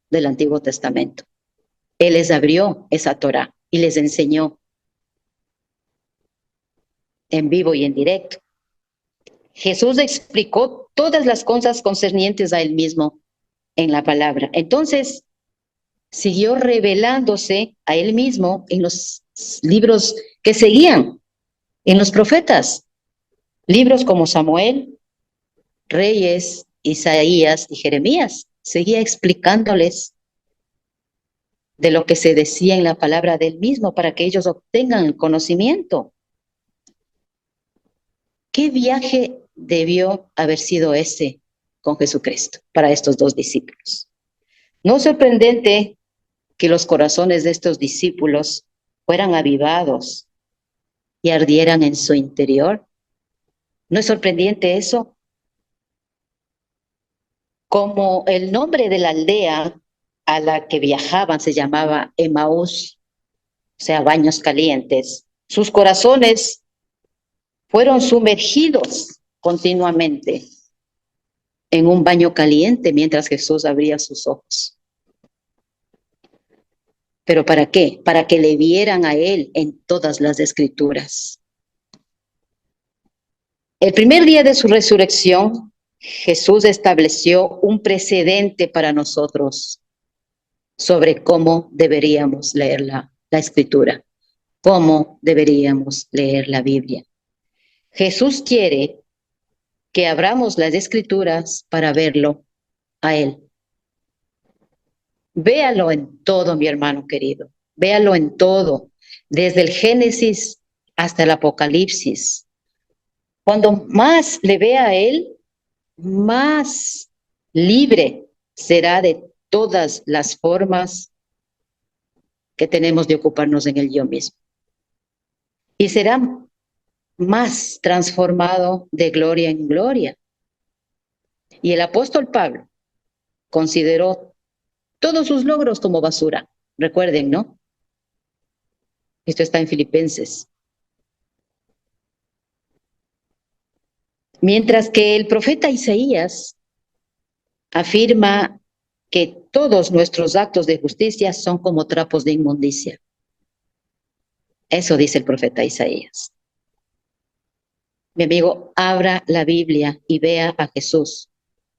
del Antiguo Testamento. Él les abrió esa Torá y les enseñó en vivo y en directo. Jesús explicó todas las cosas concernientes a él mismo en la palabra. Entonces, siguió revelándose a él mismo en los libros que seguían, en los profetas, libros como Samuel, Reyes, Isaías y Jeremías. Seguía explicándoles de lo que se decía en la palabra del mismo para que ellos obtengan el conocimiento. ¿Qué viaje debió haber sido ese con Jesucristo para estos dos discípulos? No es sorprendente que los corazones de estos discípulos fueran avivados y ardieran en su interior. ¿No es sorprendente eso? Como el nombre de la aldea a la que viajaban se llamaba Emaús, o sea, baños calientes, sus corazones fueron sumergidos continuamente en un baño caliente mientras Jesús abría sus ojos. ¿Pero para qué? Para que le vieran a él en todas las escrituras. El primer día de su resurrección, Jesús estableció un precedente para nosotros sobre cómo deberíamos leer la escritura, cómo deberíamos leer la Biblia. Jesús quiere que abramos las escrituras para verlo a él. Véalo en todo, mi hermano querido. Véalo en todo, desde el Génesis hasta el Apocalipsis. Cuando más le vea a él, más libre será de todas las formas que tenemos de ocuparnos en el yo mismo. Y será más transformado de gloria en gloria. Y el apóstol Pablo consideró todos sus logros como basura. Recuerden, ¿no? Esto está en Filipenses. Mientras que el profeta Isaías afirma que todos nuestros actos de justicia son como trapos de inmundicia. Eso dice el profeta Isaías. Mi amigo, abra la Biblia y vea a Jesús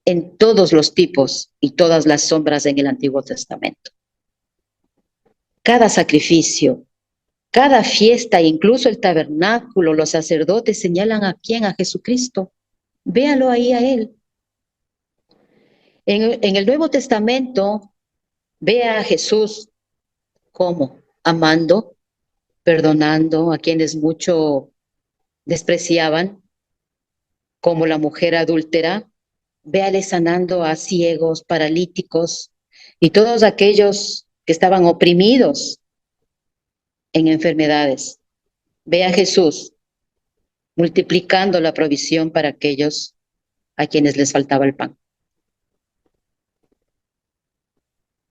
en todos los tipos y todas las sombras en el Antiguo Testamento. Cada sacrificio, cada fiesta, incluso el tabernáculo, los sacerdotes señalan a quién, a Jesucristo. Véalo ahí a él. En el Nuevo Testamento, vea a Jesús como amando, perdonando a quienes mucho despreciaban, como la mujer adúltera. Véale sanando a ciegos, paralíticos y todos aquellos que estaban oprimidos en enfermedades. Ve a Jesús multiplicando la provisión para aquellos a quienes les faltaba el pan.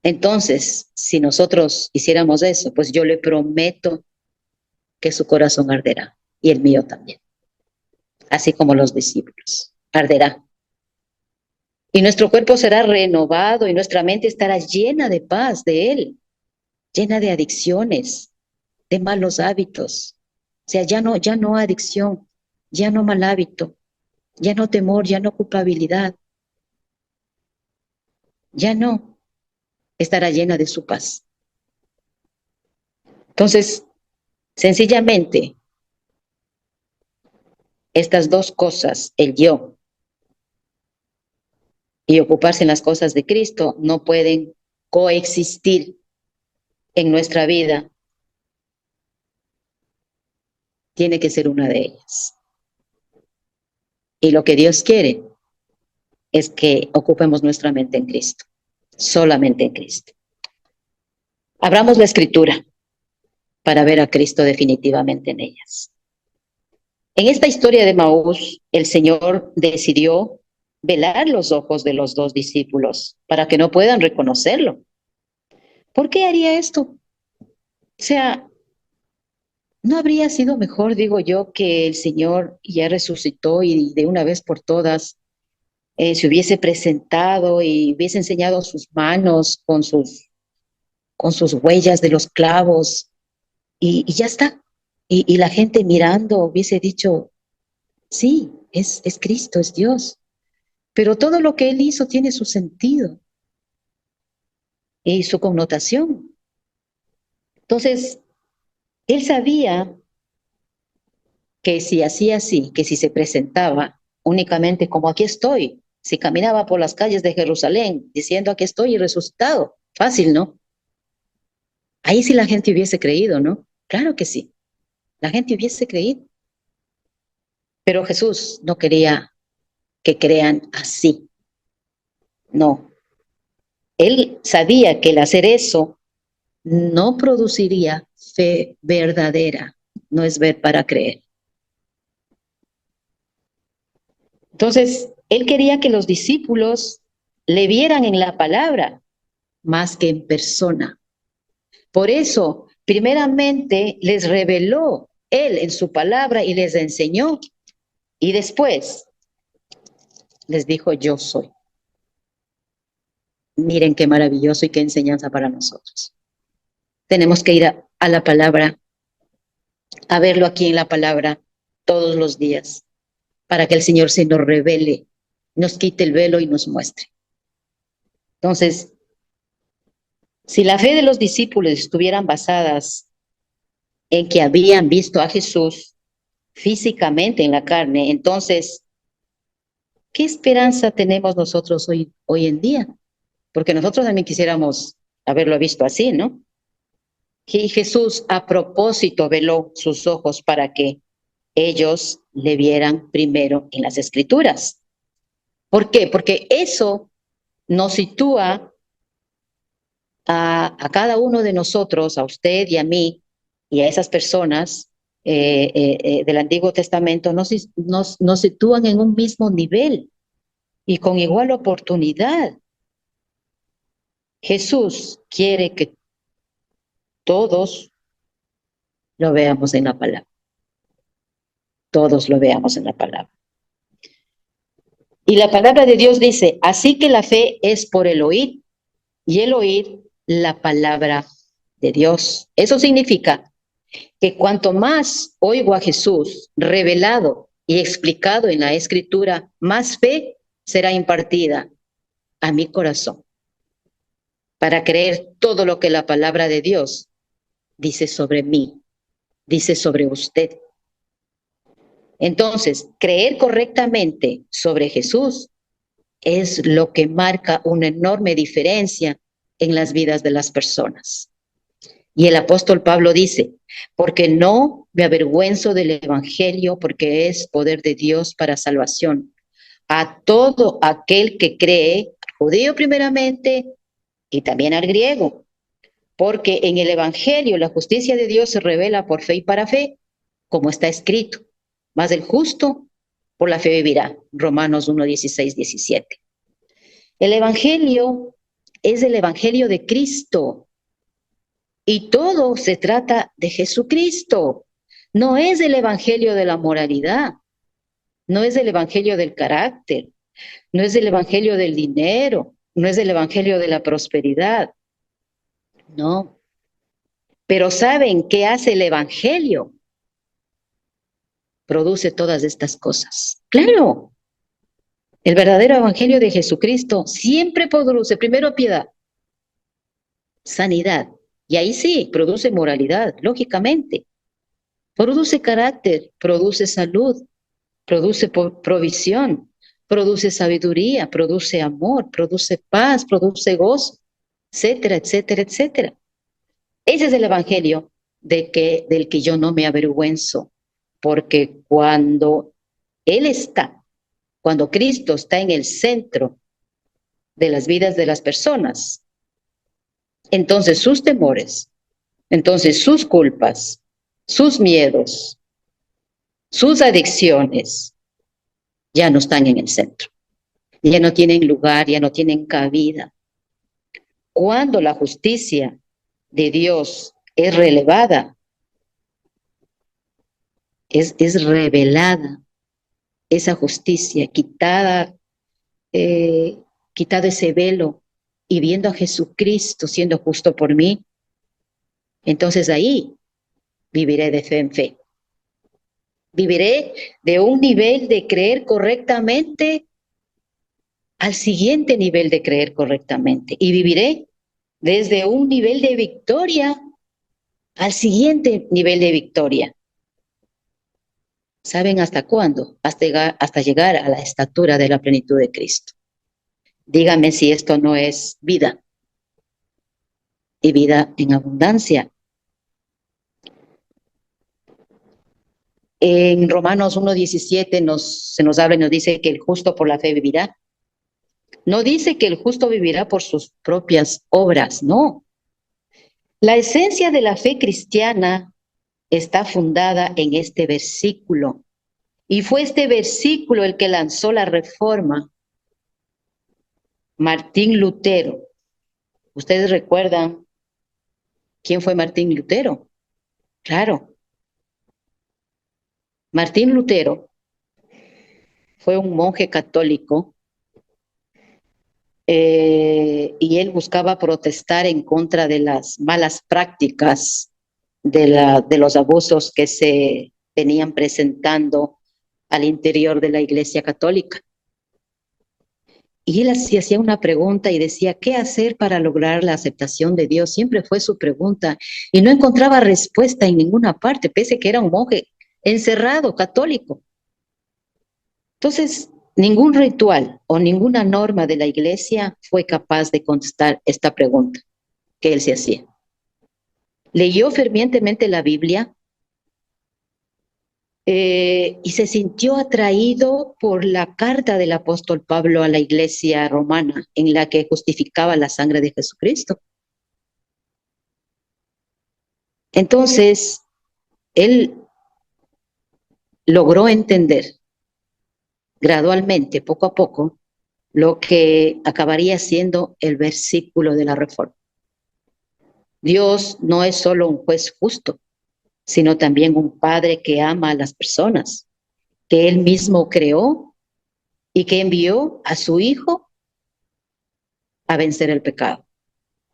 Entonces, si nosotros hiciéramos eso, pues yo le prometo que su corazón arderá y el mío también, así como los discípulos, arderá. Y nuestro cuerpo será renovado y nuestra mente estará llena de paz de Él, llena de adicciones, de malos hábitos. O sea, ya no adicción, ya no mal hábito, ya no temor, ya no culpabilidad, ya no, estará llena de su paz. Entonces, sencillamente, estas dos cosas, el yo y ocuparse en las cosas de Cristo, no pueden coexistir en nuestra vida. Tiene que ser una de ellas. Y lo que Dios quiere es que ocupemos nuestra mente en Cristo, solamente en Cristo. Abramos la Escritura para ver a Cristo definitivamente en ellas. En esta historia de Maús, el Señor decidió velar los ojos de los dos discípulos para que no puedan reconocerlo. ¿Por qué haría esto? O sea, ¿no habría sido mejor, digo yo, que el Señor ya resucitó y de una vez por todas se hubiese presentado y hubiese enseñado sus manos con sus huellas de los clavos y ya está? Y la gente mirando hubiese dicho, sí, es Cristo, es Dios. Pero todo lo que él hizo tiene su sentido y su connotación. Entonces, él sabía que si hacía así, que si se presentaba únicamente como aquí estoy, si caminaba por las calles de Jerusalén diciendo aquí estoy y resucitado, fácil, ¿no? Ahí sí la gente hubiese creído, ¿no? Claro que sí, la gente hubiese creído. Pero Jesús no quería que crean así, no. Él sabía que el hacer eso no produciría fe verdadera, no es ver para creer. Entonces, él quería que los discípulos le vieran en la palabra más que en persona. Por eso, primeramente, les reveló él en su palabra y les enseñó. Y después les dijo, yo soy. Miren qué maravilloso y qué enseñanza para nosotros. Tenemos que ir a la palabra, a verlo aquí en la palabra todos los días, para que el Señor se nos revele, nos quite el velo y nos muestre. Entonces, si la fe de los discípulos estuvieran basadas en que habían visto a Jesús físicamente en la carne, entonces, ¿qué esperanza tenemos nosotros hoy en día? Porque nosotros también quisiéramos haberlo visto así, ¿no? Y Jesús a propósito veló sus ojos para que ellos le vieran primero en las Escrituras. ¿Por qué? Porque eso nos sitúa a cada uno de nosotros, a usted y a mí, y a esas personas del Antiguo Testamento, nos sitúan en un mismo nivel y con igual oportunidad. Jesús quiere que todos lo veamos en la palabra, todos lo veamos en la palabra. Y la palabra de Dios dice, así que la fe es por el oír y el oír la palabra de Dios. Eso significa que cuanto más oigo a Jesús revelado y explicado en la Escritura, más fe será impartida a mi corazón para creer todo lo que la palabra de Dios dice sobre mí, dice sobre usted. Entonces, creer correctamente sobre Jesús es lo que marca una enorme diferencia en las vidas de las personas. Y el apóstol Pablo dice, porque no me avergüenzo del evangelio, porque es poder de Dios para salvación a todo aquel que cree, judío primeramente y también al griego, porque en el evangelio la justicia de Dios se revela por fe y para fe, como está escrito, mas el justo por la fe vivirá. Romanos 1, 16, 17. El evangelio es el evangelio de Cristo y todo se trata de Jesucristo. No es el evangelio de la moralidad, no es el evangelio del carácter, no es el evangelio del dinero, no es el evangelio de la prosperidad, no. Pero ¿saben qué hace el evangelio? Produce todas estas cosas. Claro, el verdadero evangelio de Jesucristo siempre produce primero piedad, sanidad Y ahí sí, produce moralidad, lógicamente. Produce carácter, produce salud, produce provisión, produce sabiduría, produce amor, produce paz, produce gozo, etcétera, etcétera, etcétera. Ese es el evangelio del que yo no me avergüenzo, porque cuando Cristo está en el centro de las vidas de las personas, entonces sus temores, entonces sus culpas, sus miedos, sus adicciones ya no están en el centro, ya no tienen lugar, ya no tienen cabida. Cuando la justicia de Dios es relevada, es revelada esa justicia, eh, quitado ese velo y viendo a Jesucristo siendo justo por mí, entonces ahí viviré de fe en fe. Viviré de un nivel de creer correctamente al siguiente nivel de creer correctamente. Y viviré desde un nivel de victoria al siguiente nivel de victoria. ¿Saben hasta cuándo? Hasta llegar a la estatura de la plenitud de Cristo. Dígame si esto no es vida y vida en abundancia. En Romanos 1:17 se nos habla y nos dice que el justo por la fe vivirá. No dice que el justo vivirá por sus propias obras, no. La esencia de la fe cristiana está fundada en este versículo. Y fue este versículo el que lanzó la reforma. Martín Lutero. ¿Ustedes recuerdan quién fue Martín Lutero? Claro, Martín Lutero fue un monje católico y él buscaba protestar en contra de las malas prácticas, de los abusos que se venían presentando al interior de la Iglesia Católica. Y él se hacía una pregunta y decía, ¿qué hacer para lograr la aceptación de Dios? Siempre fue su pregunta y no encontraba respuesta en ninguna parte, pese a que era un monje encerrado, católico. Entonces, ningún ritual o ninguna norma de la iglesia fue capaz de contestar esta pregunta que él se hacía. Leyó fervientemente la Biblia y se sintió atraído por la carta del apóstol Pablo a la iglesia romana en la que justificaba la sangre de Jesucristo. Entonces, él logró entender gradualmente, poco a poco, lo que acabaría siendo el versículo de la Reforma. Dios no es solo un juez justo, sino también un padre que ama a las personas, que él mismo creó y que envió a su hijo a vencer el pecado,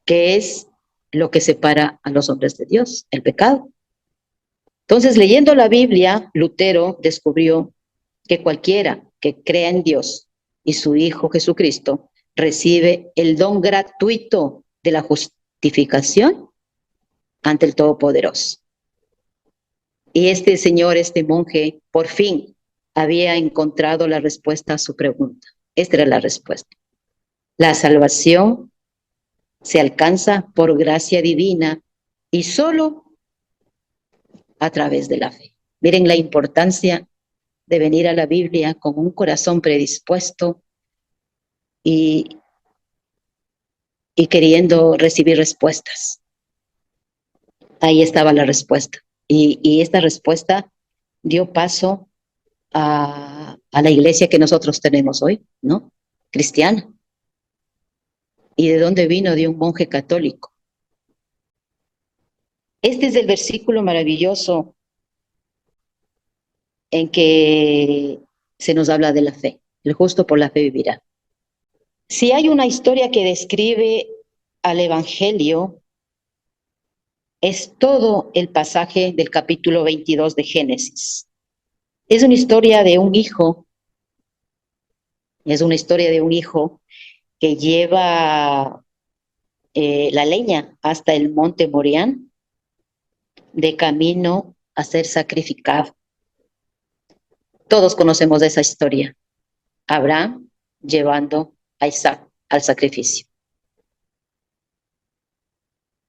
que es lo que separa a los hombres de Dios, el pecado. Entonces, leyendo la Biblia, Lutero descubrió que cualquiera que crea en Dios y su Hijo Jesucristo recibe el don gratuito de la justificación ante el Todopoderoso. Y este señor, este monje, por fin había encontrado la respuesta a su pregunta. Esta era la respuesta. La salvación se alcanza por gracia divina y solo a través de la fe. Miren la importancia de venir a la Biblia con un corazón predispuesto y, y queriendo recibir respuestas. Ahí estaba la respuesta. Y esta respuesta dio paso a la iglesia que nosotros tenemos hoy, ¿no? Cristiana. ¿Y de dónde vino? De un monje católico. Este es el versículo maravilloso en que se nos habla de la fe. El justo por la fe vivirá. Si hay una historia que describe al Evangelio, es todo el pasaje del capítulo 22 de Génesis. Es una historia de un hijo, es una historia de un hijo que lleva la leña hasta el monte Morián, de camino a ser sacrificado. Todos conocemos esa historia. Abraham llevando a Isaac al sacrificio.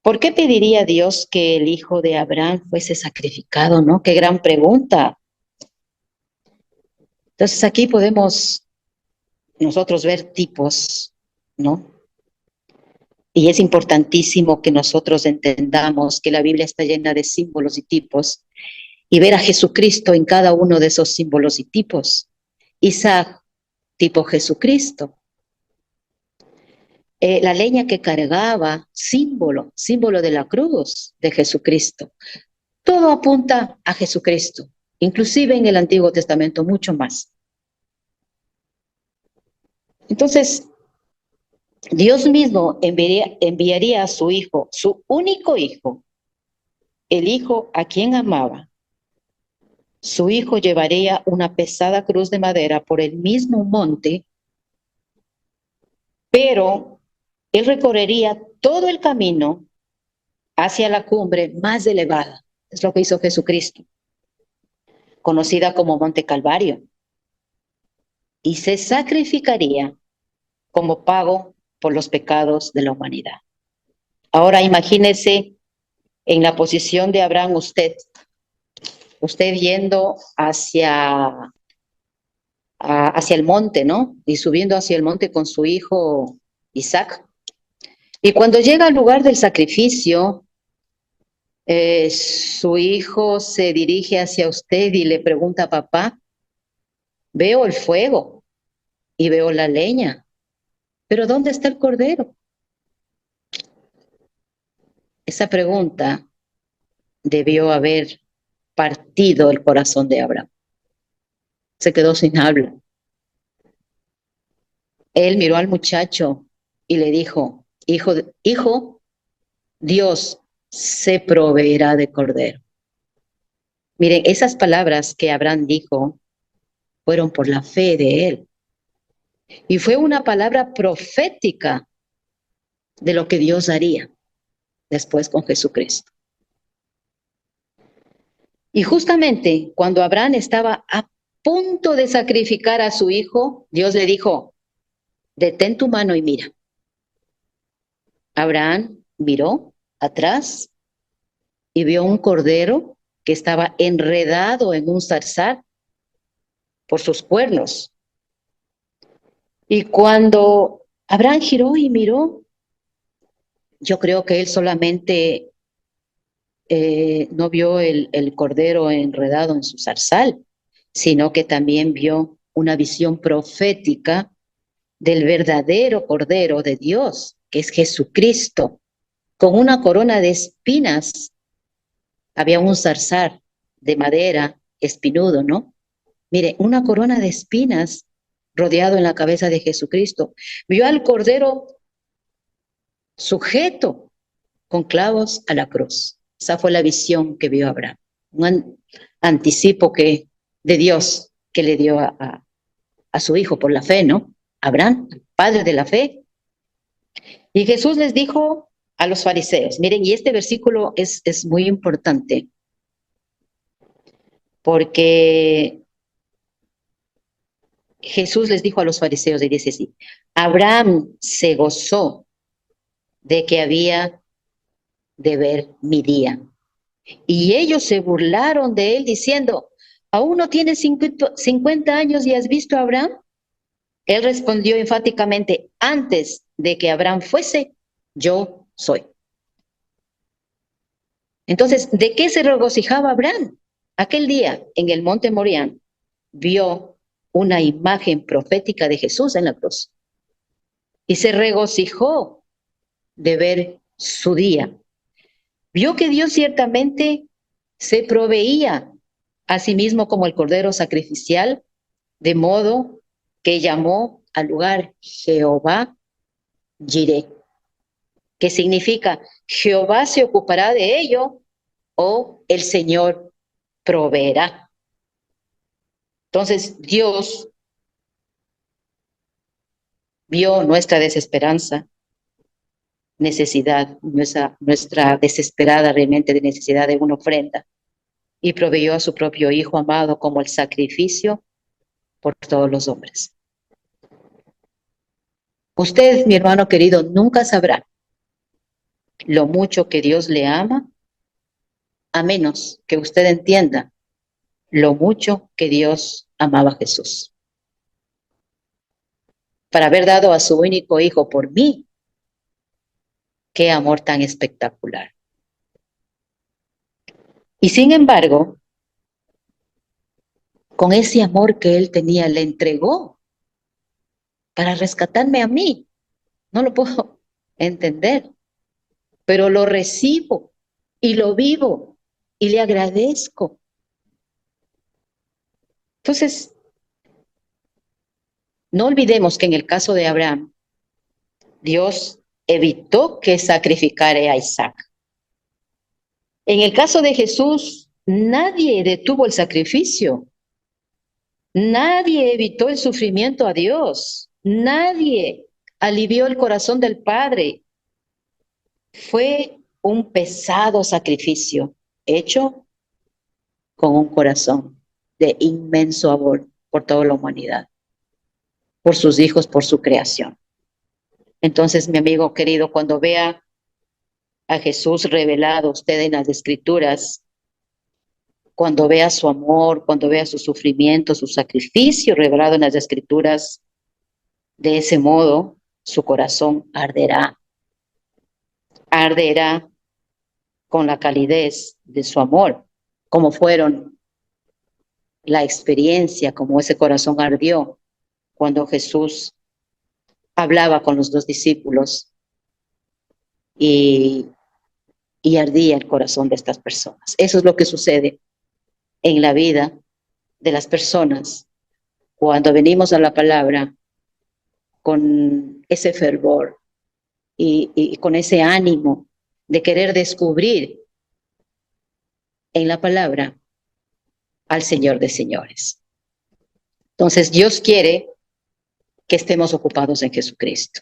¿Por qué pediría Dios que el hijo de Abraham fuese sacrificado, no? Qué gran pregunta. Entonces aquí podemos nosotros ver tipos, ¿no? Y es importantísimo que nosotros entendamos que la Biblia está llena de símbolos y tipos y ver a Jesucristo en cada uno de esos símbolos y tipos. Isaac, tipo Jesucristo. La leña que cargaba, símbolo de la cruz de Jesucristo. Todo apunta a Jesucristo, inclusive en el Antiguo Testamento mucho más. Entonces, Dios mismo enviaría a su hijo, su único hijo, el hijo a quien amaba. Su hijo llevaría una pesada cruz de madera por el mismo monte, pero él recorrería todo el camino hacia la cumbre más elevada. Es lo que hizo Jesucristo, conocida como Monte Calvario, y se sacrificaría como pago por los pecados de la humanidad. Ahora imagínese en la posición de Abraham usted yendo hacia el monte, ¿no? Y subiendo hacia el monte con su hijo Isaac. Y cuando llega al lugar del sacrificio, su hijo se dirige hacia usted y le pregunta, papá, veo el fuego y veo la leña, pero ¿dónde está el cordero? Esa pregunta debió haber partido el corazón de Abraham. Se quedó sin habla. Él miró al muchacho y le dijo, hijo, Dios se proveerá de cordero. Miren, esas palabras que Abraham dijo fueron por la fe de él. Y fue una palabra profética de lo que Dios haría después con Jesucristo. Y justamente cuando Abraham estaba a punto de sacrificar a su hijo, Dios le dijo, detén tu mano y mira. Abraham miró atrás y vio un cordero que estaba enredado en un zarzal por sus cuernos. Y cuando Abraham giró y miró, yo creo que él solamente no vio el cordero enredado en su zarzal, sino que también vio una visión profética del verdadero Cordero de Dios, que es Jesucristo, con una corona de espinas. Había un zarzal de madera espinudo, ¿no? Mire, una corona de espinas rodeado en la cabeza de Jesucristo. Vio al Cordero sujeto con clavos a la cruz. Esa fue la visión que vio Abraham. Un anticipo de Dios que le dio a su hijo por la fe, ¿no? Abraham, padre de la fe. Y Jesús les dijo a los fariseos, miren, y este versículo es muy importante, porque Jesús les dijo a los fariseos, y dice así, Abraham se gozó de que había de ver mi día. Y ellos se burlaron de él diciendo, ¿aún no tienes 50 años y has visto a Abraham? Él respondió enfáticamente, antes de que Abraham fuese, yo soy. Entonces, ¿de qué se regocijaba Abraham? Aquel día en el monte Morián vio una imagen profética de Jesús en la cruz y se regocijó de ver su día. Vio que Dios ciertamente se proveía a sí mismo como el cordero sacrificial, de modo que llamó al lugar Jehová Jireh, que significa Jehová se ocupará de ello o el Señor proveerá. Entonces Dios vio nuestra desesperanza necesidad, nuestra desesperada realmente de necesidad de una ofrenda, y proveyó a su propio Hijo amado como el sacrificio por todos los hombres. Usted, mi hermano querido, nunca sabrá lo mucho que Dios le ama, a menos que usted entienda lo mucho que Dios amaba a Jesús. Para haber dado a su único hijo por mí, qué amor tan espectacular. Y sin embargo, con ese amor que él tenía, le entregó para rescatarme a mí. No lo puedo entender, pero lo recibo y lo vivo y le agradezco. Entonces, no olvidemos que en el caso de Abraham, Dios evitó que sacrificara a Isaac. En el caso de Jesús, nadie detuvo el sacrificio. Nadie evitó el sufrimiento a Dios. Nadie alivió el corazón del Padre. Fue un pesado sacrificio hecho con un corazón de inmenso amor por toda la humanidad, por sus hijos, por su creación. Entonces, mi amigo querido, cuando vea a Jesús revelado usted en las Escrituras, cuando vea su amor, cuando vea su sufrimiento, su sacrificio revelado en las Escrituras, de ese modo su corazón arderá, arderá con la calidez de su amor, como fueron la experiencia, como ese corazón ardió cuando Jesús hablaba con los dos discípulos y, y ardía el corazón de estas personas. Eso es lo que sucede en la vida de las personas cuando venimos a la palabra con ese fervor y con ese ánimo de querer descubrir en la palabra al Señor de señores. Entonces, Dios quiere que estemos ocupados en Jesucristo.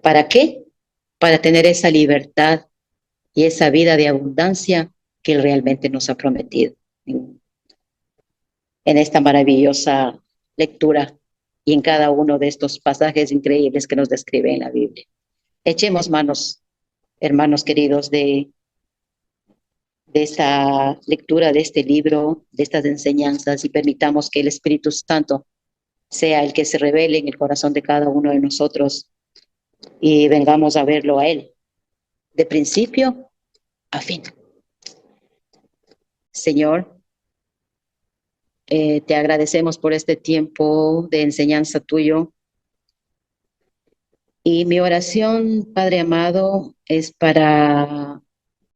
¿Para qué? Para tener esa libertad y esa vida de abundancia que Él realmente nos ha prometido en esta maravillosa lectura y en cada uno de estos pasajes increíbles que nos describe en la Biblia. Echemos manos, hermanos queridos, de esta lectura, de este libro, de estas enseñanzas, y permitamos que el Espíritu Santo sea el que se revele en el corazón de cada uno de nosotros y vengamos a verlo a Él, de principio a fin. Señor, te agradecemos por este tiempo de enseñanza tuyo. Y mi oración, Padre amado, es para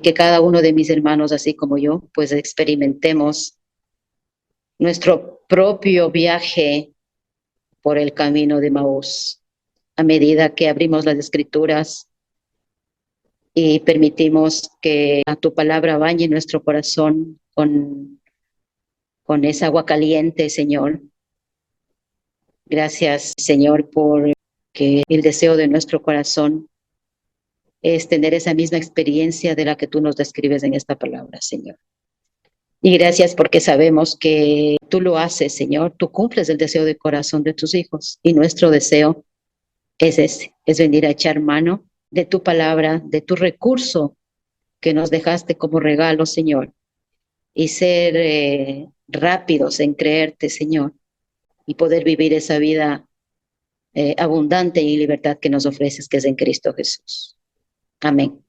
que cada uno de mis hermanos, así como yo, pues experimentemos nuestro propio viaje por el camino de Maús, a medida que abrimos las Escrituras y permitimos que tu palabra bañe nuestro corazón con esa agua caliente, Señor. Gracias, Señor, por que el deseo de nuestro corazón es tener esa misma experiencia de la que tú nos describes en esta palabra, Señor. Y gracias porque sabemos que tú lo haces, Señor. Tú cumples el deseo del corazón de tus hijos. Y nuestro deseo es ese, es venir a echar mano de tu palabra, de tu recurso que nos dejaste como regalo, Señor. Y ser rápidos en creerte, Señor. Y poder vivir esa vida abundante y libertad que nos ofreces, que es en Cristo Jesús. Amén.